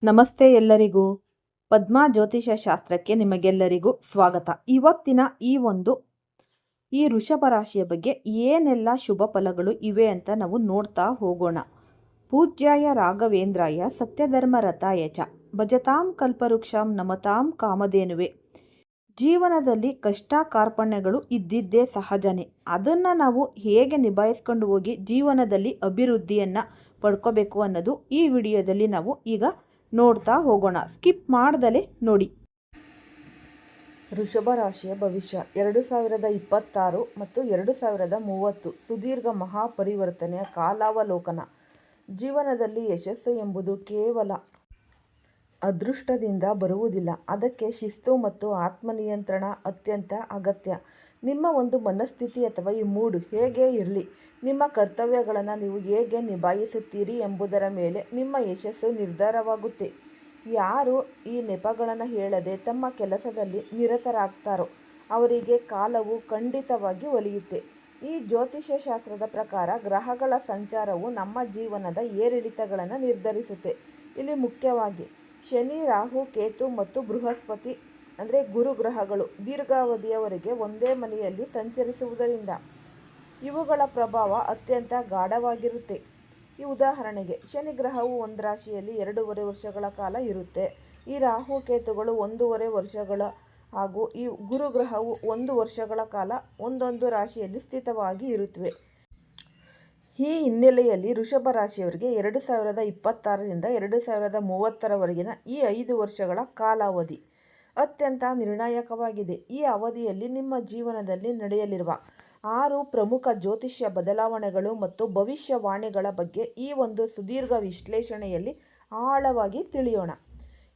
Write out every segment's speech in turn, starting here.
ನಮಸ್ತೆ ಎಲ್ಲರಿಗೂ. ಪದ್ಮಾ ಜ್ಯೋತಿಷ ಶಾಸ್ತ್ರಕ್ಕೆ ನಿಮಗೆಲ್ಲರಿಗೂ ಸ್ವಾಗತ. ಇವತ್ತಿನ ಈ ವೃಷಭ ರಾಶಿಯ ಬಗ್ಗೆ ಏನೆಲ್ಲ ಶುಭ ಫಲಗಳು ಇವೆ ಅಂತ ನಾವು ನೋಡ್ತಾ ಹೋಗೋಣ. ಪೂಜ್ಯಾಯ ರಾಘವೇಂದ್ರಾಯ ಸತ್ಯಧರ್ಮ ರಥಾಯ ಚ ಭಜತಾಂ ಕಲ್ಪವೃಕ್ಷಾಂ ನಮತಾಂ ಕಾಮಧೇನುವೆ. ಜೀವನದಲ್ಲಿ ಕಷ್ಟ ಕಾರ್ಪಣ್ಯಗಳು ಇದ್ದಿದ್ದೇ ಸಹಜನೇ. ಅದನ್ನು ನಾವು ಹೇಗೆ ನಿಭಾಯಿಸ್ಕೊಂಡು ಹೋಗಿ ಜೀವನದಲ್ಲಿ ಅಭಿವೃದ್ಧಿಯನ್ನು ಪಡ್ಕೋಬೇಕು ಅನ್ನೋದು ಈ ವಿಡಿಯೋದಲ್ಲಿ ನಾವು ಈಗ ನೋಡ್ತಾ ಹೋಗೋಣ. ಸ್ಕಿಪ್ ಮಾಡ್ದಲೇ ನೋಡಿ. ವೃಷಭ ರಾಶಿಯ ಭವಿಷ್ಯ 2026 ಮತ್ತು 2030 ಸುದೀರ್ಘ ಮಹಾಪರಿವರ್ತನೆಯ ಕಾಲಾವಲೋಕನ. ಜೀವನದಲ್ಲಿ ಯಶಸ್ಸು ಎಂಬುದು ಕೇವಲ ಅದೃಷ್ಟದಿಂದ ಬರುವುದಿಲ್ಲ. ಅದಕ್ಕೆ ಶಿಸ್ತು ಮತ್ತು ಆತ್ಮನಿಯಂತ್ರಣ ಅತ್ಯಂತ ಅಗತ್ಯ. ನಿಮ್ಮ ಒಂದು ಮನಸ್ಥಿತಿ ಅಥವಾ ಈ ಮೂಡ್ ಹೇಗೆ ಇರಲಿ, ನಿಮ್ಮ ಕರ್ತವ್ಯಗಳನ್ನು ನೀವು ಹೇಗೆ ನಿಭಾಯಿಸುತ್ತೀರಿ ಎಂಬುದರ ಮೇಲೆ ನಿಮ್ಮ ಯಶಸ್ಸು ನಿರ್ಧಾರವಾಗುತ್ತೆ. ಯಾರು ಈ ನೆಪಗಳನ್ನು ಹೇಳದೆ ತಮ್ಮ ಕೆಲಸದಲ್ಲಿ ನಿರತರಾಗ್ತಾರೋ ಅವರಿಗೆ ಕಾಲವು ಖಂಡಿತವಾಗಿ ಒಲಿಯುತ್ತೆ. ಈ ಜ್ಯೋತಿಷ್ಯ ಶಾಸ್ತ್ರದ ಪ್ರಕಾರ ಗ್ರಹಗಳ ಸಂಚಾರವು ನಮ್ಮ ಜೀವನದ ಏರಿಳಿತಗಳನ್ನು ನಿರ್ಧರಿಸುತ್ತೆ. ಇಲ್ಲಿ ಮುಖ್ಯವಾಗಿ ಶನಿ, ರಾಹು, ಕೇತು ಮತ್ತು ಬೃಹಸ್ಪತಿ ಅಂದರೆ ಗುರುಗ್ರಹಗಳು ದೀರ್ಘಾವಧಿಯವರೆಗೆ ಒಂದೇ ಮನೆಯಲ್ಲಿ ಸಂಚರಿಸುವುದರಿಂದ ಇವುಗಳ ಪ್ರಭಾವ ಅತ್ಯಂತ ಗಾಢವಾಗಿರುತ್ತೆ. ಈ ಉದಾಹರಣೆಗೆ ಶನಿ ಗ್ರಹವು ಒಂದು ರಾಶಿಯಲ್ಲಿ 2.5 ವರ್ಷಗಳ ಕಾಲ ಇರುತ್ತೆ. ಈ ರಾಹು ಕೇತುಗಳು 1.5 ವರ್ಷಗಳ ಹಾಗೂ ಈ ಗುರುಗ್ರಹವು 1 ವರ್ಷಗಳ ಕಾಲ ಒಂದೊಂದು ರಾಶಿಯಲ್ಲಿ ಸ್ಥಿತವಾಗಿ ಇರುತ್ತವೆ. ಈ ಹಿನ್ನೆಲೆಯಲ್ಲಿ ವೃಷಭ ರಾಶಿಯವರಿಗೆ 2026ರಿಂದ 2030ರವರೆಗಿನ ಈ 5 ವರ್ಷಗಳ ಕಾಲಾವಧಿ ಅತ್ಯಂತ ನಿರ್ಣಾಯಕವಾಗಿದೆ. ಈ ಅವಧಿಯಲ್ಲಿ ನಿಮ್ಮ ಜೀವನದಲ್ಲಿ ನಡೆಯಲಿರುವ 6 ಪ್ರಮುಖ ಜ್ಯೋತಿಷ್ಯ ಬದಲಾವಣೆಗಳು ಮತ್ತು ಭವಿಷ್ಯವಾಣಿಗಳ ಬಗ್ಗೆ ಈ ಒಂದು ಸುದೀರ್ಘ ವಿಶ್ಲೇಷಣೆಯಲ್ಲಿ ಆಳವಾಗಿ ತಿಳಿಯೋಣ.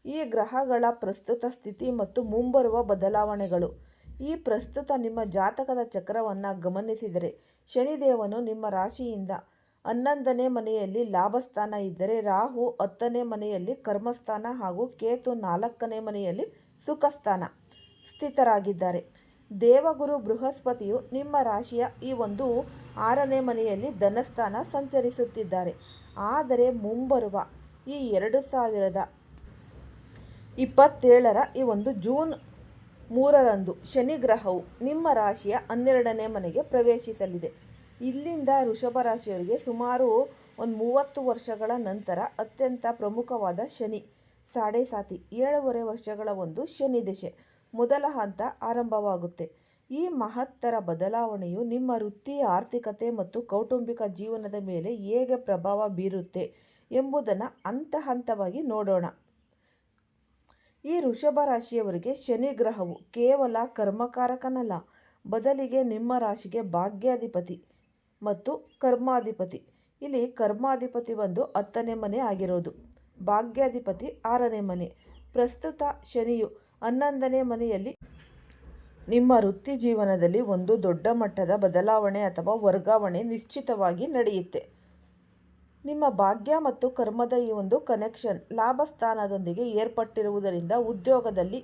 ಈ ಗ್ರಹಗಳ ಪ್ರಸ್ತುತ ಸ್ಥಿತಿ ಮತ್ತು ಮುಂಬರುವ ಬದಲಾವಣೆಗಳು. ಈ ಪ್ರಸ್ತುತ ನಿಮ್ಮ ಜಾತಕದ ಚಕ್ರವನ್ನು ಗಮನಿಸಿದರೆ ಶನಿದೇವನು ನಿಮ್ಮ ರಾಶಿಯಿಂದ 11ನೇ ಮನೆಯಲ್ಲಿ ಲಾಭಸ್ಥಾನ ಇದ್ದರೆ, ರಾಹು 10ನೇ ಮನೆಯಲ್ಲಿ ಕರ್ಮಸ್ಥಾನ ಹಾಗೂ ಕೇತು 4ನೇ ಮನೆಯಲ್ಲಿ ಸುಖಸ್ಥಾನ ಸ್ಥಿತರಾಗಿದ್ದಾರೆ. ದೇವಗುರು ಬೃಹಸ್ಪತಿಯು ನಿಮ್ಮ ರಾಶಿಯ ಈ ಒಂದು 6ನೇ ಮನೆಯಲ್ಲಿ ಧನಸ್ಥಾನ ಸಂಚರಿಸುತ್ತಿದ್ದಾರೆ. ಆದರೆ ಮುಂಬರುವ ಈ 2027ರ ಈ ಒಂದು ಜೂನ್ 3ರಂದು ಶನಿ ಗ್ರಹವು ನಿಮ್ಮ ರಾಶಿಯ 12ನೇ ಮನೆಗೆ ಪ್ರವೇಶಿಸಲಿದೆ. ಇಲ್ಲಿಂದ ವೃಷಭ ರಾಶಿಯವರಿಗೆ ಸುಮಾರು 30 ವರ್ಷಗಳ ನಂತರ ಅತ್ಯಂತ ಪ್ರಮುಖವಾದ ಶನಿ ಸಾಡೆ ಸಾತಿ 7.5 ವರ್ಷಗಳ ಒಂದು ಶನಿ ದಶೆ ಮೊದಲ ಹಂತ ಆರಂಭವಾಗುತ್ತೆ. ಈ ಮಹತ್ತರ ಬದಲಾವಣೆಯು ನಿಮ್ಮ ವೃತ್ತಿ, ಆರ್ಥಿಕತೆ ಮತ್ತು ಕೌಟುಂಬಿಕ ಜೀವನದ ಮೇಲೆ ಹೇಗೆ ಪ್ರಭಾವ ಬೀರುತ್ತೆ ಎಂಬುದನ್ನು ಹಂತ ಹಂತವಾಗಿ ನೋಡೋಣ. ಈ ವೃಷಭ ರಾಶಿಯವರಿಗೆ ಶನಿ ಗ್ರಹವು ಕೇವಲ ಕರ್ಮಕಾರಕನಲ್ಲ, ಬದಲಿಗೆ ನಿಮ್ಮ ರಾಶಿಗೆ ಭಾಗ್ಯಾಧಿಪತಿ ಮತ್ತು ಕರ್ಮಾಧಿಪತಿ. ಇಲ್ಲಿ ಕರ್ಮಾಧಿಪತಿ 10ನೇ ಮನೆ ಆಗಿರೋದು, ಭಾಗ್ಯಾಧಿಪತಿ 6ನೇ ಮನೆ. ಪ್ರಸ್ತುತ ಶನಿಯು 11ನೇ ಮನೆಯಲ್ಲಿ ನಿಮ್ಮ ವೃತ್ತಿ ಜೀವನದಲ್ಲಿ ಒಂದು ದೊಡ್ಡ ಮಟ್ಟದ ಬದಲಾವಣೆ ಅಥವಾ ವರ್ಗಾವಣೆ ನಿಶ್ಚಿತವಾಗಿ ನಡೆಯುತ್ತೆ. ನಿಮ್ಮ ಭಾಗ್ಯ ಮತ್ತು ಕರ್ಮದ ಈ ಒಂದು ಕನೆಕ್ಷನ್ ಲಾಭಸ್ಥಾನದೊಂದಿಗೆ ಏರ್ಪಟ್ಟಿರುವುದರಿಂದ ಉದ್ಯೋಗದಲ್ಲಿ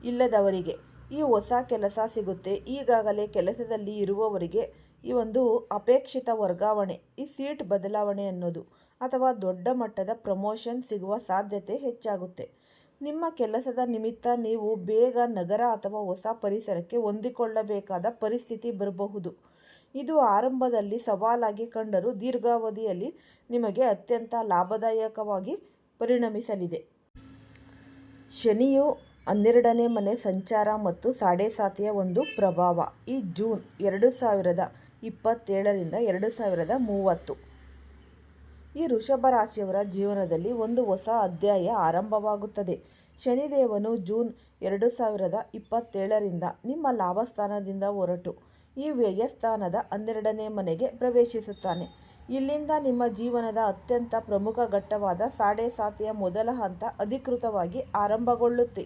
ಇಲ್ಲದವರಿಗೆ ಈ ಹೊಸ ಕೆಲಸ ಸಿಗುತ್ತೆ. ಈಗಾಗಲೇ ಕೆಲಸದಲ್ಲಿ ಇರುವವರಿಗೆ ಈ ಒಂದು ಅಪೇಕ್ಷಿತ ವರ್ಗಾವಣೆ, ಈ ಸೀಟ್ ಬದಲಾವಣೆ ಅನ್ನೋದು ಅಥವಾ ದೊಡ್ಡ ಮಟ್ಟದ ಪ್ರಮೋಷನ್ ಸಿಗುವ ಸಾಧ್ಯತೆ ಹೆಚ್ಚಾಗುತ್ತೆ. ನಿಮ್ಮ ಕೆಲಸದ ನಿಮಿತ್ತ ನೀವು ಬೇಗ ನಗರ ಅಥವಾ ಹೊಸ ಪರಿಸರಕ್ಕೆ ಹೊಂದಿಕೊಳ್ಳಬೇಕಾದ ಪರಿಸ್ಥಿತಿ ಬರಬಹುದು. ಇದು ಆರಂಭದಲ್ಲಿ ಸವಾಲಾಗಿ ಕಂಡರೂ ದೀರ್ಘಾವಧಿಯಲ್ಲಿ ನಿಮಗೆ ಅತ್ಯಂತ ಲಾಭದಾಯಕವಾಗಿ ಪರಿಣಮಿಸಲಿದೆ. ಶನಿಯು 12ನೇ ಮನೆ ಸಂಚಾರ ಮತ್ತು ಸಾಡೆ ಸಾತಿಯ ಒಂದು ಪ್ರಭಾವ ಈ ಜೂನ್ 2027ರಿಂದ 2030 ಈ ವೃಷಭ ರಾಶಿಯವರ ಜೀವನದಲ್ಲಿ ಒಂದು ಹೊಸ ಅಧ್ಯಾಯ ಆರಂಭವಾಗುತ್ತದೆ. ಶನಿದೇವನು ಜೂನ್ 2027ರಿಂದ ನಿಮ್ಮ ಲಾಭಸ್ಥಾನದಿಂದ ಹೊರಟು ಈ ವ್ಯಯಸ್ಥಾನದ 12ನೇ ಮನೆಗೆ ಪ್ರವೇಶಿಸುತ್ತಾನೆ. ಇಲ್ಲಿಂದ ನಿಮ್ಮ ಜೀವನದ ಅತ್ಯಂತ ಪ್ರಮುಖ ಘಟ್ಟವಾದ ಸಾಡೆ ಸಾತಿಯ ಮೊದಲ ಹಂತ ಅಧಿಕೃತವಾಗಿ ಆರಂಭಗೊಳ್ಳುತ್ತೆ.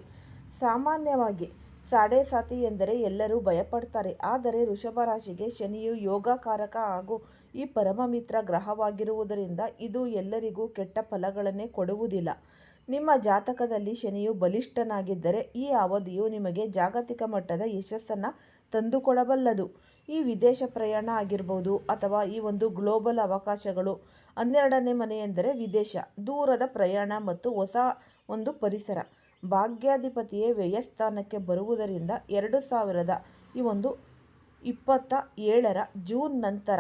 ಸಾಮಾನ್ಯವಾಗಿ ಸಾಡೆ ಸಾತಿ ಎಂದರೆ ಎಲ್ಲರೂ ಭಯಪಡ್ತಾರೆ. ಆದರೆ ವೃಷಭ ರಾಶಿಗೆ ಶನಿಯು ಯೋಗಕಾರಕ ಹಾಗೂ ಈ ಪರಮ ಮಿತ್ರ ಗ್ರಹವಾಗಿರುವುದರಿಂದ ಇದು ಎಲ್ಲರಿಗೂ ಕೆಟ್ಟ ಫಲಗಳನ್ನೇ ಕೊಡುವುದಿಲ್ಲ. ನಿಮ್ಮ ಜಾತಕದಲ್ಲಿ ಶನಿಯು ಬಲಿಷ್ಠನಾಗಿದ್ದರೆ ಈ ಅವಧಿಯು ನಿಮಗೆ ಜಾಗತಿಕ ಮಟ್ಟದ ಯಶಸ್ಸನ್ನು ತಂದುಕೊಡಬಲ್ಲದು. ಈ ವಿದೇಶ ಪ್ರಯಾಣ ಆಗಿರ್ಬೋದು ಅಥವಾ ಈ ಒಂದು ಗ್ಲೋಬಲ್ ಅವಕಾಶಗಳು 12ನೇ ಮನೆ ಎಂದರೆ ವಿದೇಶ, ದೂರದ ಪ್ರಯಾಣ ಮತ್ತು ಹೊಸ ಒಂದು ಪರಿಸರ. ಭಾಗ್ಯಾಧಿಪತಿಯೇ ವ್ಯಯಸ್ಥಾನಕ್ಕೆ ಬರುವುದರಿಂದ 2027 ಜೂನ್ ನಂತರ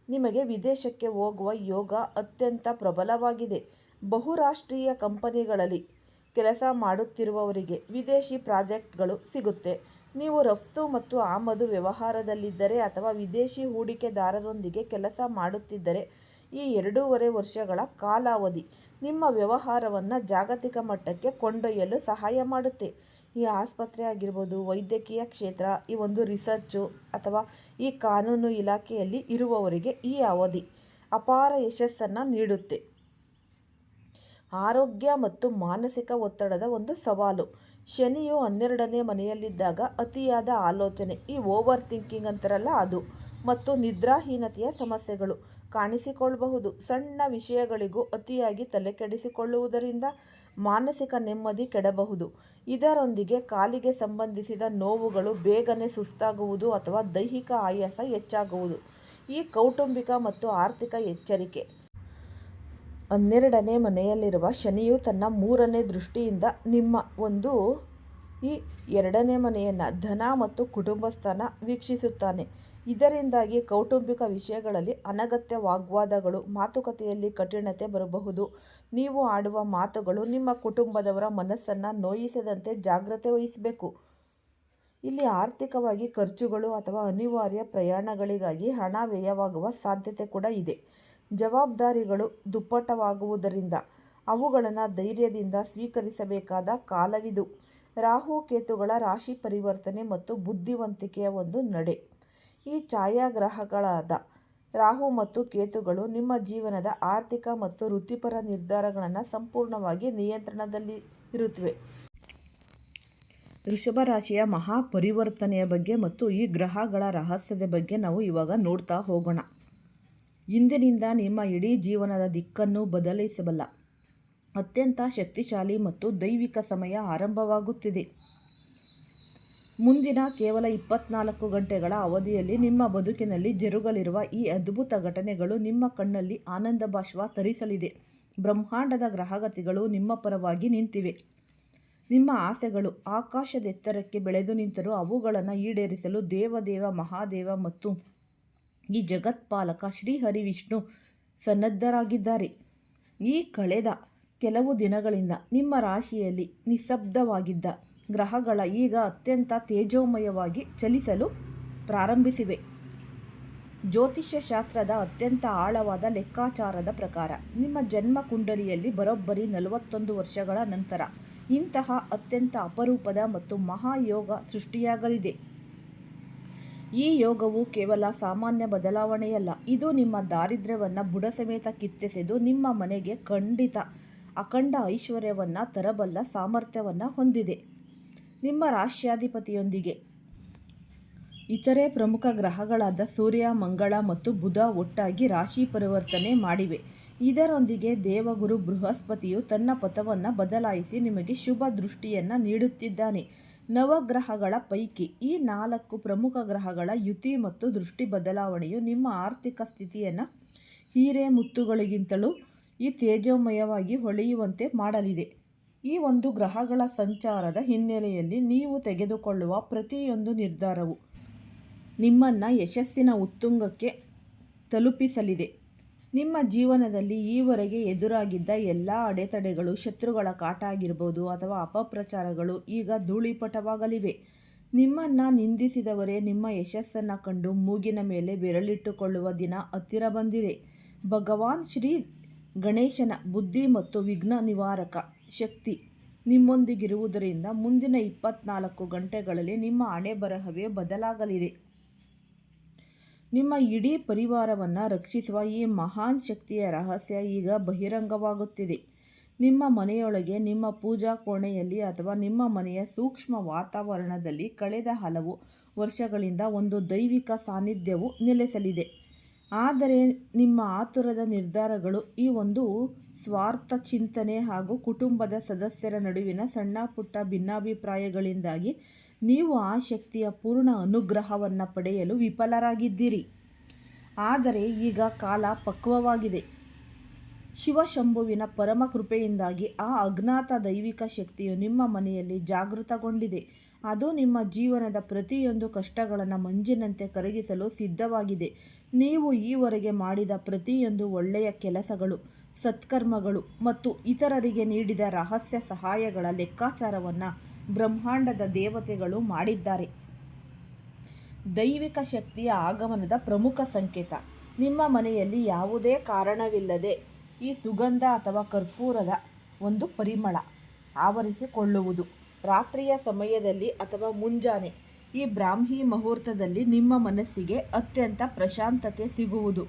ನಿಮಗೆ ವಿದೇಶಕ್ಕೆ ಹೋಗುವ ಯೋಗ ಅತ್ಯಂತ ಪ್ರಬಲವಾಗಿದೆ. ಬಹುರಾಷ್ಟ್ರೀಯ ಕಂಪನಿಗಳಲ್ಲಿ ಕೆಲಸ ಮಾಡುತ್ತಿರುವವರಿಗೆ ವಿದೇಶಿ ಪ್ರಾಜೆಕ್ಟ್ಗಳು ಸಿಗುತ್ತೆ. ನೀವು ರಫ್ತು ಮತ್ತು ಆಮದು ವ್ಯವಹಾರದಲ್ಲಿದ್ದರೆ ಅಥವಾ ವಿದೇಶಿ ಹೂಡಿಕೆದಾರರೊಂದಿಗೆ ಕೆಲಸ ಮಾಡುತ್ತಿದ್ದರೆ ಈ 2.5 ವರ್ಷಗಳ ಕಾಲಾವಧಿ ನಿಮ್ಮ ವ್ಯವಹಾರವನ್ನು ಜಾಗತಿಕ ಮಟ್ಟಕ್ಕೆ ಕೊಂಡೊಯ್ಯಲು ಸಹಾಯ ಮಾಡುತ್ತೆ. ಈ ಆಸ್ಪತ್ರೆ ಆಗಿರ್ಬೋದು, ವೈದ್ಯಕೀಯ ಕ್ಷೇತ್ರ, ಈ ಒಂದು ರಿಸರ್ಚು ಅಥವಾ ಈ ಕಾನೂನು ಇಲಾಖೆಯಲ್ಲಿ ಇರುವವರಿಗೆ ಈ ಅವಧಿ ಅಪಾರ ಯಶಸ್ಸನ್ನು ನೀಡುತ್ತೆ. ಆರೋಗ್ಯ ಮತ್ತು ಮಾನಸಿಕ ಒತ್ತಡದ ಒಂದು ಸವಾಲು. ಶನಿಯು 12ನೇ ಮನೆಯಲ್ಲಿದ್ದಾಗ ಅತಿಯಾದ ಆಲೋಚನೆ, ಈ ಓವರ್ ಥಿಂಕಿಂಗ್ ಅಂತಾರಲ್ಲ ಅದು, ಮತ್ತು ನಿದ್ರಾಹೀನತೆಯ ಸಮಸ್ಯೆಗಳು ಕಾಣಿಸಿಕೊಳ್ಳಬಹುದು. ಸಣ್ಣ ವಿಷಯಗಳಿಗೂ ಅತಿಯಾಗಿ ತಲೆಕೆಡಿಸಿಕೊಳ್ಳುವುದರಿಂದ ಮಾನಸಿಕ ನೆಮ್ಮದಿ ಕೆಡಬಹುದು. ಇದರೊಂದಿಗೆ ಕಾಲಿಗೆ ಸಂಬಂಧಿಸಿದ ನೋವುಗಳು, ಬೇಗನೆ ಸುಸ್ತಾಗುವುದು ಅಥವಾ ದೈಹಿಕ ಆಯಾಸ ಹೆಚ್ಚಾಗುವುದು. ಈ ಕೌಟುಂಬಿಕ ಮತ್ತು ಆರ್ಥಿಕ ಎಚ್ಚರಿಕೆ. 12ನೇ ಮನೆಯಲ್ಲಿರುವ ಶನಿಯು ತನ್ನ 3ನೇ ದೃಷ್ಟಿಯಿಂದ ನಿಮ್ಮ ಈ 2ನೇ ಮನೆಯನ್ನು, ಧನ ಮತ್ತು ಕುಟುಂಬ ಸ್ಥಾನ ವೀಕ್ಷಿಸುತ್ತಾನೆ. ಇದರಿಂದಾಗಿ ಕೌಟುಂಬಿಕ ವಿಷಯಗಳಲ್ಲಿ ಅನಗತ್ಯ ವಾಗ್ವಾದಗಳು, ಮಾತುಕತೆಯಲ್ಲಿ ಕಠಿಣತೆ ಬರಬಹುದು. ನೀವು ಆಡುವ ಮಾತುಗಳು ನಿಮ್ಮ ಕುಟುಂಬದವರ ಮನಸ್ಸನ್ನು ನೋಯಿಸದಂತೆ ಜಾಗ್ರತೆ ವಹಿಸಬೇಕು. ಇಲ್ಲಿ ಆರ್ಥಿಕವಾಗಿ ಖರ್ಚುಗಳು ಅಥವಾ ಅನಿವಾರ್ಯ ಪ್ರಯಾಣಗಳಿಗಾಗಿ ಹಣ ವ್ಯಯವಾಗುವ ಸಾಧ್ಯತೆ ಕೂಡ ಇದೆ. ಜವಾಬ್ದಾರಿಗಳು ದುಪ್ಪಟ್ಟವಾಗುವುದರಿಂದ ಅವುಗಳನ್ನು ಧೈರ್ಯದಿಂದ ಸ್ವೀಕರಿಸಬೇಕಾದ ಕಾಲವಿದು. ರಾಹು ಕೇತುಗಳ ರಾಶಿ ಪರಿವರ್ತನೆ ಮತ್ತು ಬುದ್ಧಿವಂತಿಕೆಯ ಒಂದು ನಡೆ. ಈ ಛಾಯಾಗ್ರಹಗಳಾದ ರಾಹು ಮತ್ತು ಕೇತುಗಳು ನಿಮ್ಮ ಜೀವನದ ಆರ್ಥಿಕ ಮತ್ತು ವೃತ್ತಿಪರ ನಿರ್ಧಾರಗಳನ್ನು ಸಂಪೂರ್ಣವಾಗಿ ನಿಯಂತ್ರಣದಲ್ಲಿ ಇರುತ್ತವೆ. ವೃಷಭ ರಾಶಿಯ ಮಹಾಪರಿವರ್ತನೆಯ ಬಗ್ಗೆ ಮತ್ತು ಈ ಗ್ರಹಗಳ ರಹಸ್ಯದ ಬಗ್ಗೆ ನಾವು ಇವಾಗ ನೋಡ್ತಾ ಹೋಗೋಣ. ಇಂದಿನಿಂದ ನಿಮ್ಮ ಇಡೀ ಜೀವನದ ದಿಕ್ಕನ್ನು ಬದಲಿಸಬಲ್ಲ ಅತ್ಯಂತ ಶಕ್ತಿಶಾಲಿ ಮತ್ತು ದೈವಿಕ ಸಮಯ ಆರಂಭವಾಗುತ್ತಿದೆ. ಮುಂದಿನ ಕೇವಲ 24 ಗಂಟೆಗಳ ಅವಧಿಯಲ್ಲಿ ನಿಮ್ಮ ಬದುಕಿನಲ್ಲಿ ಜರುಗಲಿರುವ ಈ ಅದ್ಭುತ ಘಟನೆಗಳು ನಿಮ್ಮ ಕಣ್ಣಲ್ಲಿ ಆನಂದ ಬಾಷ್ಪ ತರಿಸಲಿದೆ. ಬ್ರಹ್ಮಾಂಡದ ಗ್ರಹಗತಿಗಳು ನಿಮ್ಮ ಪರವಾಗಿ ನಿಂತಿವೆ. ನಿಮ್ಮ ಆಸೆಗಳು ಆಕಾಶದೆತ್ತರಕ್ಕೆ ಬೆಳೆದು ನಿಂತರೂ ಅವುಗಳನ್ನು ಈಡೇರಿಸಲು ದೇವದೇವ ಮಹಾದೇವ ಮತ್ತು ಈ ಜಗತ್ಪಾಲಕ ಶ್ರೀಹರಿ ವಿಷ್ಣು ಸನ್ನದ್ಧರಾಗಿದ್ದಾರೆ. ಈ ಕಳೆದ ಕೆಲವು ದಿನಗಳಿಂದ ನಿಮ್ಮ ರಾಶಿಯಲ್ಲಿ ನಿಶ್ಶಬ್ದವಾಗಿದ್ದ ಗ್ರಹಗಳ ಈಗ ಅತ್ಯಂತ ತೇಜೋಮಯವಾಗಿ ಚಲಿಸಲು ಪ್ರಾರಂಭಿಸಿವೆ. ಜ್ಯೋತಿಷ್ಯ ಶಾಸ್ತ್ರದ ಅತ್ಯಂತ ಆಳವಾದ ಲೆಕ್ಕಾಚಾರದ ಪ್ರಕಾರ ನಿಮ್ಮ ಜನ್ಮ ಕುಂಡಲಿಯಲ್ಲಿ ಬರೋಬ್ಬರಿ 41 ವರ್ಷಗಳ ನಂತರ ಇಂತಹ ಅತ್ಯಂತ ಅಪರೂಪದ ಮತ್ತು ಮಹಾಯೋಗ ಸೃಷ್ಟಿಯಾಗಲಿದೆ. ಈ ಯೋಗವು ಕೇವಲ ಸಾಮಾನ್ಯ ಬದಲಾವಣೆಯಲ್ಲ, ಇದು ನಿಮ್ಮ ದಾರಿದ್ರ್ಯವನ್ನು ಬುಡಸಮೇತ ಕಿತ್ತೆಸೆದು ನಿಮ್ಮ ಮನೆಗೆ ಅಖಂಡ ಐಶ್ವರ್ಯವನ್ನು ತರಬಲ್ಲ ಸಾಮರ್ಥ್ಯವನ್ನು ಹೊಂದಿದೆ. ನಿಮ್ಮ ರಾಶ್ಯಾಧಿಪತಿಯೊಂದಿಗೆ ಇತರೆ ಪ್ರಮುಖ ಗ್ರಹಗಳಾದ ಸೂರ್ಯ, ಮಂಗಳ ಮತ್ತು ಬುಧ ಒಟ್ಟಾಗಿ ರಾಶಿ ಪರಿವರ್ತನೆ ಮಾಡಿವೆ. ಇದರೊಂದಿಗೆ ದೇವಗುರು ಬೃಹಸ್ಪತಿಯು ತನ್ನ ಪಥವನ್ನು ಬದಲಾಯಿಸಿ ನಿಮಗೆ ಶುಭ ದೃಷ್ಟಿಯನ್ನು ನೀಡುತ್ತಿದ್ದಾನೆ. ನವಗ್ರಹಗಳ ಪೈಕಿ ಈ 4 ಪ್ರಮುಖ ಗ್ರಹಗಳ ಯುತಿ ಮತ್ತು ದೃಷ್ಟಿ ಬದಲಾವಣೆಯು ನಿಮ್ಮ ಆರ್ಥಿಕ ಸ್ಥಿತಿಯನ್ನು ಹಿರೇಮುತ್ತುಗಳಿಗಿಂತಲೂ ಈ ತೇಜೋಮಯವಾಗಿ ಹೊಳೆಯುವಂತೆ ಮಾಡಲಿದೆ. ಈ ಒಂದು ಗ್ರಹಗಳ ಸಂಚಾರದ ಹಿನ್ನೆಲೆಯಲ್ಲಿ ನೀವು ತೆಗೆದುಕೊಳ್ಳುವ ಪ್ರತಿಯೊಂದು ನಿರ್ಧಾರವು ನಿಮ್ಮನ್ನು ಯಶಸ್ಸಿನ ಉತ್ತುಂಗಕ್ಕೆ ತಲುಪಿಸಲಿದೆ. ನಿಮ್ಮ ಜೀವನದಲ್ಲಿ ಈವರೆಗೆ ಎದುರಾಗಿದ್ದ ಎಲ್ಲ ಅಡೆತಡೆಗಳು, ಶತ್ರುಗಳ ಕಾಟ ಆಗಿರ್ಬೋದು ಅಥವಾ ಅಪಪ್ರಚಾರಗಳು ಈಗ ಧೂಳಿಪಟವಾಗಲಿವೆ. ನಿಮ್ಮನ್ನು ನಿಂದಿಸಿದವರೇ ನಿಮ್ಮ ಯಶಸ್ಸನ್ನು ಕಂಡು ಮೂಗಿನ ಮೇಲೆ ಬೆರಳಿಟ್ಟುಕೊಳ್ಳುವ ದಿನ ಹತ್ತಿರ ಬಂದಿದೆ. ಭಗವಾನ್ ಶ್ರೀ ಗಣೇಶನ ಬುದ್ಧಿ ಮತ್ತು ವಿಘ್ನ ನಿವಾರಕ ಶಕ್ತಿ ನಿಮ್ಮೊಂದಿಗಿರುವುದರಿಂದ ಮುಂದಿನ 24 ಗಂಟೆಗಳಲ್ಲಿ ನಿಮ್ಮ ಹಣೆಬರಹವೇ ಬದಲಾಗಲಿದೆ. ನಿಮ್ಮ ಇಡೀ ಪರಿವಾರವನ್ನು ರಕ್ಷಿಸುವ ಈ ಮಹಾನ್ ಶಕ್ತಿಯ ರಹಸ್ಯ ಈಗ ಬಹಿರಂಗವಾಗುತ್ತಿದೆ. ನಿಮ್ಮ ಮನೆಯೊಳಗೆ, ನಿಮ್ಮ ಪೂಜಾ ಕೋಣೆಯಲ್ಲಿ ಅಥವಾ ನಿಮ್ಮ ಮನೆಯ ಸೂಕ್ಷ್ಮ ವಾತಾವರಣದಲ್ಲಿ ಕಳೆದ ಹಲವು ವರ್ಷಗಳಿಂದ ಒಂದು ದೈವಿಕ ಸಾನ್ನಿಧ್ಯವು ನೆಲೆಸಲಿದೆ. ಆದರೆ ನಿಮ್ಮ ಆತುರದ ನಿರ್ಧಾರಗಳು, ಈ ಒಂದು ಸ್ವಾರ್ಥ ಚಿಂತನೆ ಹಾಗೂ ಕುಟುಂಬದ ಸದಸ್ಯರ ನಡುವಿನ ಸಣ್ಣ ಪುಟ್ಟ ಭಿನ್ನಾಭಿಪ್ರಾಯಗಳಿಂದಾಗಿ ನೀವು ಆ ಶಕ್ತಿಯ ಪೂರ್ಣ ಅನುಗ್ರಹವನ್ನು ಪಡೆಯಲು ವಿಫಲರಾಗಿದ್ದೀರಿ. ಆದರೆ ಈಗ ಕಾಲ ಪಕ್ವವಾಗಿದೆ. ಶಿವಶಂಭುವಿನ ಪರಮ ಕೃಪೆಯಿಂದಾಗಿ ಆ ಅಜ್ಞಾತ ದೈವಿಕ ಶಕ್ತಿಯು ನಿಮ್ಮ ಮನೆಯಲ್ಲಿ ಜಾಗೃತಗೊಂಡಿದೆ. ಅದು ನಿಮ್ಮ ಜೀವನದ ಪ್ರತಿಯೊಂದು ಕಷ್ಟಗಳನ್ನು ಮಂಜಿನಂತೆ ಕರಗಿಸಲು ಸಿದ್ಧವಾಗಿದೆ. ನೀವು ಈವರೆಗೆ ಮಾಡಿದ ಪ್ರತಿಯೊಂದು ಒಳ್ಳೆಯ ಕೆಲಸಗಳು, ಸತ್ಕರ್ಮಗಳು ಮತ್ತು ಇತರರಿಗೆ ನೀಡಿದ ರಹಸ್ಯ ಸಹಾಯಗಳ ಲೆಕ್ಕಾಚಾರವನ್ನು ಬ್ರಹ್ಮಾಂಡದ ದೇವತೆಗಳು ಮಾಡಿದ್ದಾರೆ. ದೈವಿಕ ಶಕ್ತಿಯ ಆಗಮನದ ಪ್ರಮುಖ ಸಂಕೇತ. ನಿಮ್ಮ ಮನೆಯಲ್ಲಿ ಯಾವುದೇ ಕಾರಣವಿಲ್ಲದೆ ಈ ಸುಗಂಧ ಅಥವಾ ಕರ್ಪೂರದ ಒಂದು ಪರಿಮಳ ಆವರಿಸಿಕೊಳ್ಳುವುದು. ರಾತ್ರಿಯ ಸಮಯದಲ್ಲಿ ಅಥವಾ ಮುಂಜಾನೆ ಈ ಬ್ರಾಹ್ಮಿ ಮುಹೂರ್ತದಲ್ಲಿ ನಿಮ್ಮ ಮನಸ್ಸಿಗೆ ಅತ್ಯಂತ ಪ್ರಶಾಂತತೆ ಸಿಗುವುದು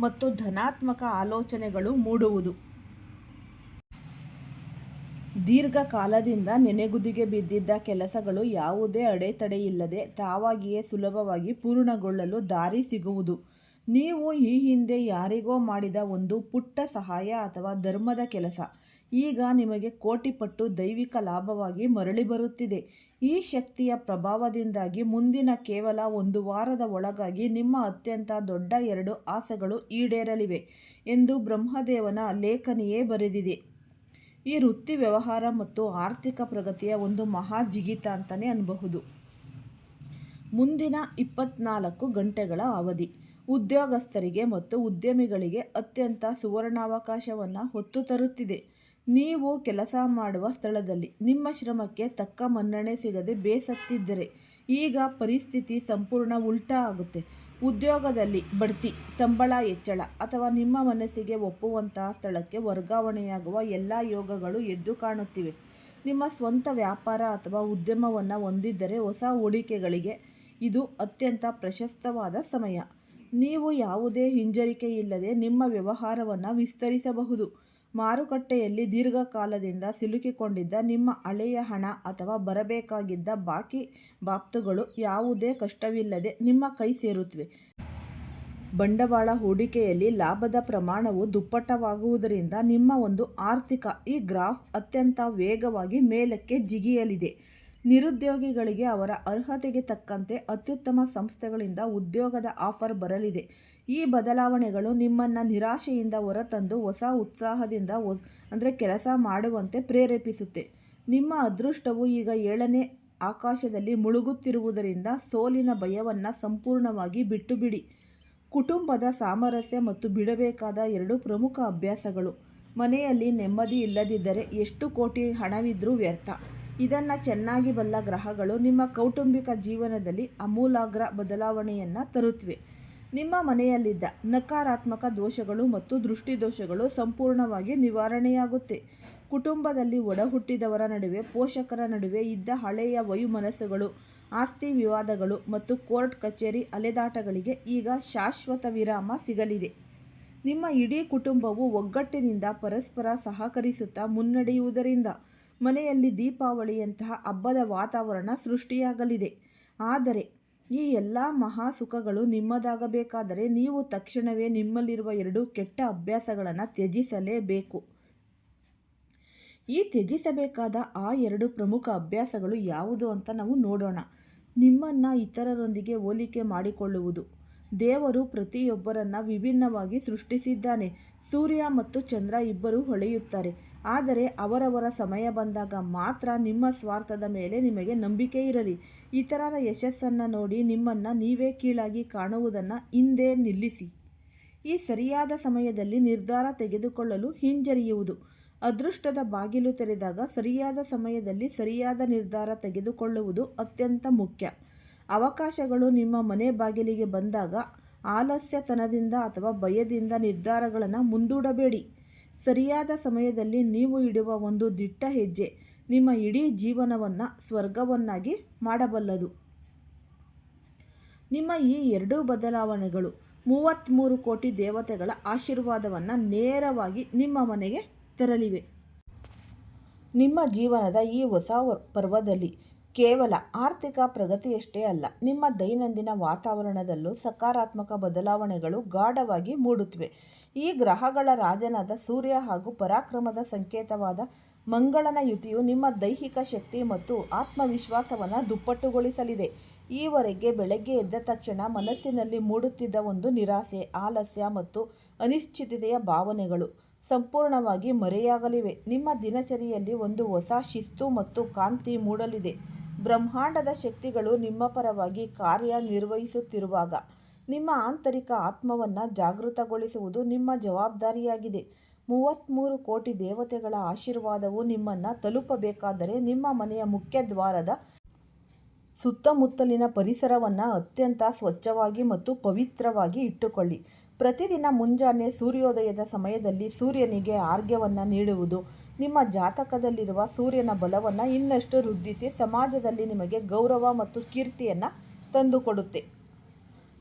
ಮತ್ತು ಧನಾತ್ಮಕ ಆಲೋಚನೆಗಳು ಮೂಡುವುದು. ದೀರ್ಘಕಾಲದಿಂದ ನೆನೆಗುದಿಗೆ ಬಿದ್ದಿದ್ದ ಕೆಲಸಗಳು ಯಾವುದೇ ಅಡೆತಡೆಯಿಲ್ಲದೆ ತಾವಾಗಿಯೇ ಸುಲಭವಾಗಿ ಪೂರ್ಣಗೊಳ್ಳಲು ದಾರಿ ಸಿಗುವುದು. ನೀವು ಈ ಹಿಂದೆ ಯಾರಿಗೋ ಮಾಡಿದ ಒಂದು ಪುಟ್ಟ ಸಹಾಯ ಅಥವಾ ಧರ್ಮದ ಕೆಲಸ ಈಗ ನಿಮಗೆ ಕೋಟಿಪಟ್ಟು ದೈವಿಕ ಲಾಭವಾಗಿ ಮರಳಿ ಬರುತ್ತಿದೆ. ಈ ಶಕ್ತಿಯ ಪ್ರಭಾವದಿಂದಾಗಿ ಮುಂದಿನ ಕೇವಲ 1 ವಾರದ ಒಳಗಾಗಿ ನಿಮ್ಮ ಅತ್ಯಂತ ದೊಡ್ಡ 2 ಆಸೆಗಳು ಈಡೇರಲಿವೆ ಎಂದು ಬ್ರಹ್ಮದೇವನ ಲೇಖನಿಯೇ ಬರೆದಿದೆ. ಈ ವೃತ್ತಿ ವ್ಯವಹಾರ ಮತ್ತು ಆರ್ಥಿಕ ಪ್ರಗತಿಯ ಒಂದು ಮಹಾ ಜಿಗಿತ ಅಂತಲೇ ಅನ್ನಬಹುದು. ಮುಂದಿನ 24 ಗಂಟೆಗಳ ಅವಧಿ ಉದ್ಯೋಗಸ್ಥರಿಗೆ ಮತ್ತು ಉದ್ಯಮಿಗಳಿಗೆ ಅತ್ಯಂತ ಸುವರ್ಣಾವಕಾಶವನ್ನು ಹೊತ್ತು ತರುತ್ತಿದೆ. ನೀವು ಕೆಲಸ ಮಾಡುವ ಸ್ಥಳದಲ್ಲಿ ನಿಮ್ಮ ಶ್ರಮಕ್ಕೆ ತಕ್ಕ ಮನ್ನಣೆ ಸಿಗದೆ ಬೇಸತ್ತಿದ್ದರೆ ಈಗ ಪರಿಸ್ಥಿತಿ ಸಂಪೂರ್ಣ ಉಲ್ಟಾ ಆಗುತ್ತೆ. ಉದ್ಯೋಗದಲ್ಲಿ ಬಡ್ತಿ, ಸಂಬಳ ಹೆಚ್ಚಳ ಅಥವಾ ನಿಮ್ಮ ಮನಸ್ಸಿಗೆ ಒಪ್ಪುವಂತಹ ಸ್ಥಳಕ್ಕೆ ವರ್ಗಾವಣೆಯಾಗುವ ಎಲ್ಲ ಯೋಗಗಳು ಎದ್ದು ಕಾಣುತ್ತಿವೆ. ನಿಮ್ಮ ಸ್ವಂತ ವ್ಯಾಪಾರ ಅಥವಾ ಉದ್ಯಮವನ್ನು ಹೊಂದಿದ್ದರೆ ಹೊಸ ಹೂಡಿಕೆಗಳಿಗೆ ಇದು ಅತ್ಯಂತ ಪ್ರಶಸ್ತವಾದ ಸಮಯ. ನೀವು ಯಾವುದೇ ಹಿಂಜರಿಕೆಯಿಲ್ಲದೆ ನಿಮ್ಮ ವ್ಯವಹಾರವನ್ನು ವಿಸ್ತರಿಸಬಹುದು. ಮಾರುಕಟ್ಟೆಯಲ್ಲಿ ದೀರ್ಘಕಾಲದಿಂದ ಸಿಲುಕಿಕೊಂಡಿದ್ದ ನಿಮ್ಮ ಹಳೆಯ ಹಣ ಅಥವಾ ಬರಬೇಕಾಗಿದ್ದ ಬಾಕಿ ಬಾಬ್ತುಗಳು ಯಾವುದೇ ಕಷ್ಟವಿಲ್ಲದೆ ನಿಮ್ಮ ಕೈ ಸೇರುತ್ತವೆ. ಬಂಡವಾಳ ಹೂಡಿಕೆಯಲ್ಲಿ ಲಾಭದ ಪ್ರಮಾಣವು ದುಪ್ಪಟ್ಟವಾಗುವುದರಿಂದ ನಿಮ್ಮ ಒಂದು ಆರ್ಥಿಕ ಈ ಗ್ರಾಫ್ ಅತ್ಯಂತ ವೇಗವಾಗಿ ಮೇಲಕ್ಕೆ ಜಿಗಿಯಲಿದೆ. ನಿರುದ್ಯೋಗಿಗಳಿಗೆ ಅವರ ಅರ್ಹತೆಗೆ ತಕ್ಕಂತೆ ಅತ್ಯುತ್ತಮ ಸಂಸ್ಥೆಗಳಿಂದ ಉದ್ಯೋಗದ ಆಫರ್ ಬರಲಿದೆ. ಈ ಬದಲಾವಣೆಗಳು ನಿಮ್ಮನ್ನು ನಿರಾಶೆಯಿಂದ ಹೊರತಂದು ಹೊಸ ಉತ್ಸಾಹದಿಂದ ಕೆಲಸ ಮಾಡುವಂತೆ ಪ್ರೇರೇಪಿಸುತ್ತೆ. ನಿಮ್ಮ ಅದೃಷ್ಟವು ಈಗ 7ನೇ ಆಕಾಶದಲ್ಲಿ ಮುಳುಗುತ್ತಿರುವುದರಿಂದ ಸೋಲಿನ ಭಯವನ್ನು ಸಂಪೂರ್ಣವಾಗಿ ಬಿಟ್ಟುಬಿಡಿ. ಕುಟುಂಬದ ಸಾಮರಸ್ಯ ಮತ್ತು ಬಿಡಬೇಕಾದ 2 ಪ್ರಮುಖ ಅಭ್ಯಾಸಗಳು. ಮನೆಯಲ್ಲಿ ನೆಮ್ಮದಿ ಇಲ್ಲದಿದ್ದರೆ ಎಷ್ಟು ಕೋಟಿ ಹಣವಿದ್ರೂ ವ್ಯರ್ಥ. ಇದನ್ನು ಚೆನ್ನಾಗಿ ಬಲ್ಲ ಗ್ರಹಗಳು ನಿಮ್ಮ ಕೌಟುಂಬಿಕ ಜೀವನದಲ್ಲಿ ಆಮೂಲಾಗ್ರ ಬದಲಾವಣೆಯನ್ನು ತರುತ್ತವೆ. ನಿಮ್ಮ ಮನೆಯಲ್ಲಿದ್ದ ನಕಾರಾತ್ಮಕ ದೋಷಗಳು ಮತ್ತು ದೃಷ್ಟಿದೋಷಗಳು ಸಂಪೂರ್ಣವಾಗಿ ನಿವಾರಣೆಯಾಗುತ್ತೆ. ಕುಟುಂಬದಲ್ಲಿ ಒಡಹುಟ್ಟಿದವರ ನಡುವೆ, ಪೋಷಕರ ನಡುವೆ ಇದ್ದ ಹಳೆಯ ವೈಮನಸ್ಸುಗಳು, ಆಸ್ತಿ ವಿವಾದಗಳು ಮತ್ತು ಕೋರ್ಟ್ ಕಚೇರಿ ಅಲೆದಾಟಗಳಿಗೆ ಈಗ ಶಾಶ್ವತ ವಿರಾಮ ಸಿಗಲಿದೆ. ನಿಮ್ಮ ಇಡೀ ಕುಟುಂಬವು ಒಗ್ಗಟ್ಟಿನಿಂದ ಪರಸ್ಪರ ಸಹಕರಿಸುತ್ತಾ ಮುನ್ನಡೆಯುವುದರಿಂದ ಮನೆಯಲ್ಲಿ ದೀಪಾವಳಿಯಂತಹ ಹಬ್ಬದ ವಾತಾವರಣ ಸೃಷ್ಟಿಯಾಗಲಿದೆ. ಆದರೆ ಈ ಎಲ್ಲ ಮಹಾ ಸುಖಗಳು ನಿಮ್ಮದಾಗಬೇಕಾದರೆ ನೀವು ತಕ್ಷಣವೇ ನಿಮ್ಮಲ್ಲಿರುವ 2 ಕೆಟ್ಟ ಅಭ್ಯಾಸಗಳನ್ನು ತ್ಯಜಿಸಲೇಬೇಕು. ಈ ತ್ಯಜಿಸಬೇಕಾದ ಆ 2 ಪ್ರಮುಖ ಅಭ್ಯಾಸಗಳು ಯಾವುದು ಅಂತ ನಾವು ನೋಡೋಣ. ನಿಮ್ಮನ್ನು ಇತರರೊಂದಿಗೆ ಹೋಲಿಕೆ ಮಾಡಿಕೊಳ್ಳುವುದು. ದೇವರು ಪ್ರತಿಯೊಬ್ಬರನ್ನು ವಿಭಿನ್ನವಾಗಿ ಸೃಷ್ಟಿಸಿದ್ದಾನೆ. ಸೂರ್ಯ ಮತ್ತು ಚಂದ್ರ ಇಬ್ಬರೂ ಹೊಳೆಯುತ್ತಾರೆ. ಆದರೆ ಅವರವರ ಸಮಯ ಬಂದಾಗ ಮಾತ್ರ. ನಿಮ್ಮ ಸ್ವಾರ್ಥದ ಮೇಲೆ ನಿಮಗೆ ನಂಬಿಕೆ ಇರಲಿ. ಇತರರ ಯಶಸ್ಸನ್ನು ನೋಡಿ ನಿಮ್ಮನ್ನು ನೀವೇ ಕೀಳಾಗಿ ಕಾಣುವುದನ್ನು ಹಿಂದೆ ನಿಲ್ಲಿಸಿ. ಈ ಸರಿಯಾದ ಸಮಯದಲ್ಲಿ ನಿರ್ಧಾರ ತೆಗೆದುಕೊಳ್ಳಲು ಹಿಂಜರಿಯುವುದು. ಅದೃಷ್ಟದ ಬಾಗಿಲು ತೆರೆದಾಗ ಸರಿಯಾದ ಸಮಯದಲ್ಲಿ ಸರಿಯಾದ ನಿರ್ಧಾರ ತೆಗೆದುಕೊಳ್ಳುವುದು ಅತ್ಯಂತ ಮುಖ್ಯ. ಅವಕಾಶಗಳು ನಿಮ್ಮ ಮನೆ ಬಾಗಿಲಿಗೆ ಬಂದಾಗ ಆಲಸ್ಯತನದಿಂದ ಅಥವಾ ಭಯದಿಂದ ನಿರ್ಧಾರಗಳನ್ನು ಮುಂದೂಡಬೇಡಿ. ಸರಿಯಾದ ಸಮಯದಲ್ಲಿ ನೀವು ಇಡುವ ಒಂದು ದಿಟ್ಟ ಹೆಜ್ಜೆ ನಿಮ್ಮ ಇಡೀ ಜೀವನವನ್ನು ಸ್ವರ್ಗವನ್ನಾಗಿ ಮಾಡಬಲ್ಲದು. ನಿಮ್ಮ ಈ 2 ಬದಲಾವಣೆಗಳು 33 ಕೋಟಿ ದೇವತೆಗಳ ಆಶೀರ್ವಾದವನ್ನು ನೇರವಾಗಿ ನಿಮ್ಮ ಮನೆಗೆ ತರಲಿವೆ. ನಿಮ್ಮ ಜೀವನದ ಈ ಹೊಸ ಪರ್ವದಲ್ಲಿ ಕೇವಲ ಆರ್ಥಿಕ ಪ್ರಗತಿಯಷ್ಟೇ ಅಲ್ಲ, ನಿಮ್ಮ ದೈನಂದಿನ ವಾತಾವರಣದಲ್ಲೂ ಸಕಾರಾತ್ಮಕ ಬದಲಾವಣೆಗಳು ಗಾಢವಾಗಿ ಮೂಡುತ್ತವೆ. ಈ ಗ್ರಹಗಳ ರಾಜನಾದ ಸೂರ್ಯ ಹಾಗೂ ಪರಾಕ್ರಮದ ಸಂಕೇತವಾದ ಮಂಗಳನ ಯುತಿಯು ನಿಮ್ಮ ದೈಹಿಕ ಶಕ್ತಿ ಮತ್ತು ಆತ್ಮವಿಶ್ವಾಸವನ್ನು ದುಪ್ಪಟ್ಟುಗೊಳಿಸಲಿದೆ. ಈವರೆಗೆ ಬೆಳಗ್ಗೆ ಎದ್ದ ತಕ್ಷಣ ಮನಸ್ಸಿನಲ್ಲಿ ಮೂಡುತ್ತಿದ್ದ ಒಂದು ನಿರಾಸೆ, ಆಲಸ್ಯ ಮತ್ತು ಅನಿಶ್ಚಿತತೆಯ ಭಾವನೆಗಳು ಸಂಪೂರ್ಣವಾಗಿ ಮರೆಯಾಗಲಿವೆ. ನಿಮ್ಮ ದಿನಚರಿಯಲ್ಲಿ ಒಂದು ಹೊಸ ಶಿಸ್ತು ಮತ್ತು ಕಾಂತಿ ಮೂಡಲಿದೆ. ಬ್ರಹ್ಮಾಂಡದ ಶಕ್ತಿಗಳು ನಿಮ್ಮ ಪರವಾಗಿ ಕಾರ್ಯನಿರ್ವಹಿಸುತ್ತಿರುವಾಗ ನಿಮ್ಮ ಆಂತರಿಕ ಆತ್ಮವನ್ನು ಜಾಗೃತಗೊಳಿಸುವುದು ನಿಮ್ಮ ಜವಾಬ್ದಾರಿಯಾಗಿದೆ. 33 ಕೋಟಿ ದೇವತೆಗಳ ಆಶೀರ್ವಾದವು ನಿಮ್ಮನ್ನು ತಲುಪಬೇಕಾದರೆ ನಿಮ್ಮ ಮನೆಯ ಮುಖ್ಯ ದ್ವಾರದ ಸುತ್ತಮುತ್ತಲಿನ ಪರಿಸರವನ್ನು ಅತ್ಯಂತ ಸ್ವಚ್ಛವಾಗಿ ಮತ್ತು ಪವಿತ್ರವಾಗಿ ಇಟ್ಟುಕೊಳ್ಳಿ. ಪ್ರತಿದಿನ ಮುಂಜಾನೆ ಸೂರ್ಯೋದಯದ ಸಮಯದಲ್ಲಿ ಸೂರ್ಯನಿಗೆ ಅರ್ಘ್ಯವನ್ನು ನೀಡುವುದು ನಿಮ್ಮ ಜಾತಕದಲ್ಲಿರುವ ಸೂರ್ಯನ ಬಲವನ್ನು ಇನ್ನಷ್ಟು ವೃದ್ಧಿಸಿ ಸಮಾಜದಲ್ಲಿ ನಿಮಗೆ ಗೌರವ ಮತ್ತು ಕೀರ್ತಿಯನ್ನು ತಂದುಕೊಡುತ್ತೆ.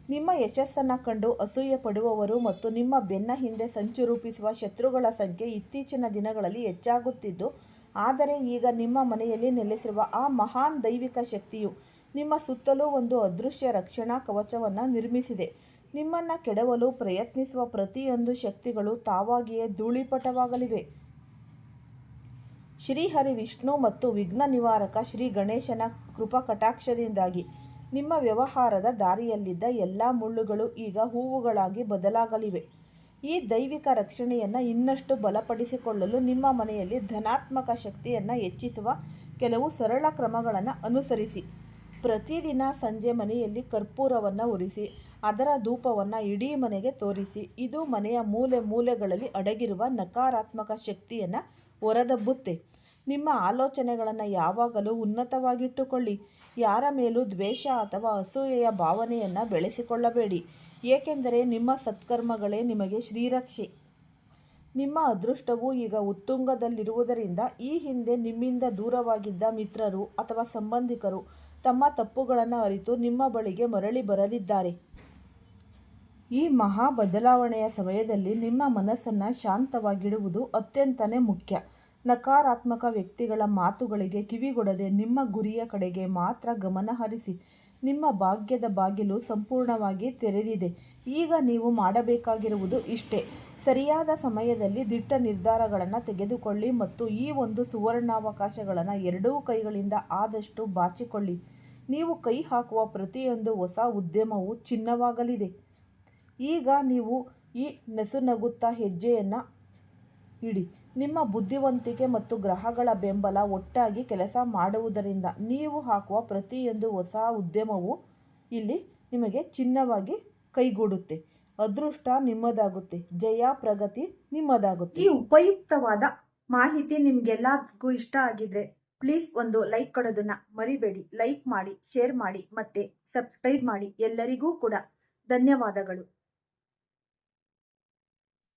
ನಿಮ್ಮ ಯಶಸ್ಸನ್ನು ಕಂಡು ಅಸೂಯೆ ಪಡುವವರು ಮತ್ತು ನಿಮ್ಮ ಬೆನ್ನ ಹಿಂದೆ ಸಂಚು ರೂಪಿಸುವ ಶತ್ರುಗಳ ಸಂಖ್ಯೆ ಇತ್ತೀಚಿನ ದಿನಗಳಲ್ಲಿ ಹೆಚ್ಚಾಗುತ್ತಿದ್ದು, ಆದರೆ ಈಗ ನಿಮ್ಮ ಮನೆಯಲ್ಲಿ ನೆಲೆಸಿರುವ ಆ ಮಹಾನ್ ದೈವಿಕ ಶಕ್ತಿಯು ನಿಮ್ಮ ಸುತ್ತಲೂ ಒಂದು ಅದೃಶ್ಯ ರಕ್ಷಣಾ ಕವಚವನ್ನು ನಿರ್ಮಿಸಿದೆ. ನಿಮ್ಮನ್ನು ಕೆಡವಲು ಪ್ರಯತ್ನಿಸುವ ಪ್ರತಿಯೊಂದು ಶಕ್ತಿಗಳು ತಾವಾಗಿಯೇ ಧೂಳಿಪಟವಾಗಲಿವೆ. ಶ್ರೀಹರಿ ವಿಷ್ಣು ಮತ್ತು ವಿಘ್ನ ನಿವಾರಕ ಶ್ರೀ ಗಣೇಶನ ಕೃಪಾ ಕಟಾಕ್ಷದಿಂದಾಗಿ ನಿಮ್ಮ ವ್ಯವಹಾರದ ದಾರಿಯಲ್ಲಿದ್ದ ಎಲ್ಲ ಮುಳ್ಳುಗಳು ಈಗ ಹೂವುಗಳಾಗಿ ಬದಲಾಗಲಿವೆ. ಈ ದೈವಿಕ ರಕ್ಷಣೆಯನ್ನು ಇನ್ನಷ್ಟು ಬಲಪಡಿಸಿಕೊಳ್ಳಲು ನಿಮ್ಮ ಮನೆಯಲ್ಲಿ ಧನಾತ್ಮಕ ಶಕ್ತಿಯನ್ನು ಹೆಚ್ಚಿಸುವ ಕೆಲವು ಸರಳ ಕ್ರಮಗಳನ್ನು ಅನುಸರಿಸಿ. ಪ್ರತಿದಿನ ಸಂಜೆ ಮನೆಯಲ್ಲಿ ಕರ್ಪೂರವನ್ನು ಉರಿಸಿ ಅದರ ಧೂಪವನ್ನು ಇಡೀ ಮನೆಗೆ ತೋರಿಸಿ. ಇದು ಮನೆಯ ಮೂಲೆ ಮೂಲೆಗಳಲ್ಲಿ ಅಡಗಿರುವ ನಕಾರಾತ್ಮಕ ಶಕ್ತಿಯನ್ನು ಹೊರದಬ್ಬುತ್ತೆ. ನಿಮ್ಮ ಆಲೋಚನೆಗಳನ್ನು ಯಾವಾಗಲೂ ಉನ್ನತವಾಗಿಟ್ಟುಕೊಳ್ಳಿ. ಯಾರ ಮೇಲೂ ದ್ವೇಷ ಅಥವಾ ಅಸೂಯೆಯ ಭಾವನೆಯನ್ನು ಬೆಳೆಸಿಕೊಳ್ಳಬೇಡಿ, ಏಕೆಂದರೆ ನಿಮ್ಮ ಸತ್ಕರ್ಮಗಳೇ ನಿಮಗೆ ಶ್ರೀರಕ್ಷೆ. ನಿಮ್ಮ ಅದೃಷ್ಟವು ಈಗ ಉತ್ತುಂಗದಲ್ಲಿರುವುದರಿಂದ ಈ ಹಿಂದೆ ನಿಮ್ಮಿಂದ ದೂರವಾಗಿದ್ದ ಮಿತ್ರರು ಅಥವಾ ಸಂಬಂಧಿಕರು ತಮ್ಮ ತಪ್ಪುಗಳನ್ನು ಅರಿತು ನಿಮ್ಮ ಬಳಿಗೆ ಮರಳಿ ಬರಲಿದ್ದಾರೆ. ಈ ಮಹಾ ಬದಲಾವಣೆಯ ಸಮಯದಲ್ಲಿ ನಿಮ್ಮ ಮನಸ್ಸನ್ನು ಶಾಂತವಾಗಿಡುವುದು ಅತ್ಯಂತನೇ ಮುಖ್ಯ. ನಕಾರಾತ್ಮಕ ವ್ಯಕ್ತಿಗಳ ಮಾತುಗಳಿಗೆ ಕಿವಿಗೊಡದೆ ನಿಮ್ಮ ಗುರಿಯ ಕಡೆಗೆ ಮಾತ್ರ ಗಮನ ಹರಿಸಿ. ನಿಮ್ಮ ಭಾಗ್ಯದ ಬಾಗಿಲು ಸಂಪೂರ್ಣವಾಗಿ ತೆರೆದಿದೆ. ಈಗ ನೀವು ಮಾಡಬೇಕಾಗಿರುವುದು ಇಷ್ಟೇ: ಸರಿಯಾದ ಸಮಯದಲ್ಲಿ ದಿಟ್ಟ ನಿರ್ಧಾರಗಳನ್ನು ತೆಗೆದುಕೊಳ್ಳಿ ಮತ್ತು ಈ ಒಂದು ಸುವರ್ಣಾವಕಾಶಗಳನ್ನು ಎರಡೂ ಕೈಗಳಿಂದ ಆದಷ್ಟು ಬಾಚಿಕೊಳ್ಳಿ. ನೀವು ಕೈ ಹಾಕುವ ಪ್ರತಿಯೊಂದು ಹೊಸ ಉದ್ಯಮವು ಚಿನ್ನವಾಗಲಿದೆ. ಈಗ ನೀವು ಈ ನಸುನಗುತ್ತಾ ಹೆಜ್ಜೆಯನ್ನು ಇಡಿ. ನಿಮ್ಮ ಬುದ್ಧಿವಂತಿಕೆ ಮತ್ತು ಗ್ರಹಗಳ ಬೆಂಬಲ ಒಟ್ಟಾಗಿ ಕೆಲಸ ಮಾಡುವುದರಿಂದ ನೀವು ಹಾಕುವ ಪ್ರತಿಯೊಂದು ಹೊಸ ಉದ್ಯಮವು ಇಲ್ಲಿ ನಿಮಗೆ ಚಿನ್ನವಾಗಿ ಕೈಗೂಡುತ್ತೆ. ಅದೃಷ್ಟ ನಿಮ್ಮದಾಗುತ್ತೆ. ಜಯ, ಪ್ರಗತಿ ನಿಮ್ಮದಾಗುತ್ತೆ. ಈ ಉಪಯುಕ್ತವಾದ ಮಾಹಿತಿ ನಿಮಗೆಲ್ಲರಿಗೂ ಇಷ್ಟ ಆಗಿದ್ರೆ ಪ್ಲೀಸ್ ಒಂದು ಲೈಕ್ ಕೊಡೋದನ್ನ ಮರಿಬೇಡಿ. ಲೈಕ್ ಮಾಡಿ, ಶೇರ್ ಮಾಡಿ, ಮತ್ತೆ ಸಬ್ಸ್ಕ್ರೈಬ್ ಮಾಡಿ. ಎಲ್ಲರಿಗೂ ಕೂಡ ಧನ್ಯವಾದಗಳು.